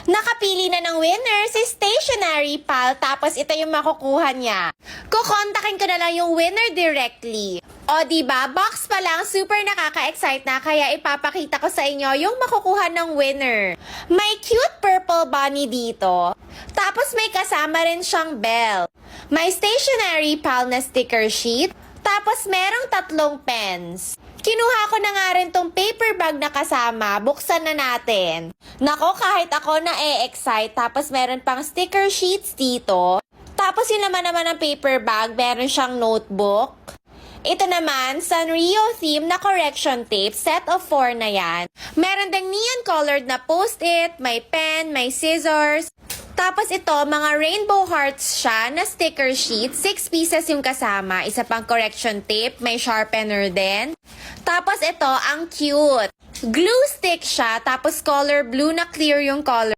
Nakapili na ng winner si Stationery Pal, tapos ito yung makukuha niya. Kukontakin ko na lang yung winner directly. O diba, box pa lang, super nakaka-excite na, kaya ipapakita ko sa inyo yung makukuha ng winner. May cute purple bunny dito. Tapos may kasama rin siyang bell. May Stationery Pal na sticker sheet. Tapos merong 3 pens. Kinuha ko na nga rin tong paper bag na kasama. Buksan na natin. Nako, kahit ako na-excite. Tapos meron pang sticker sheets dito. Tapos yung laman naman ng paper bag, meron siyang notebook. Ito naman, Sanrio theme na correction tape. Set of 4 na yan. Meron ding neon colored na post-it, may pen, may scissors. Tapos ito, mga rainbow hearts siya na sticker sheet. 6 pieces yung kasama. Isa pang correction tape, may sharpener din. Tapos ito, ang cute. Glue stick siya, tapos color blue na clear yung color.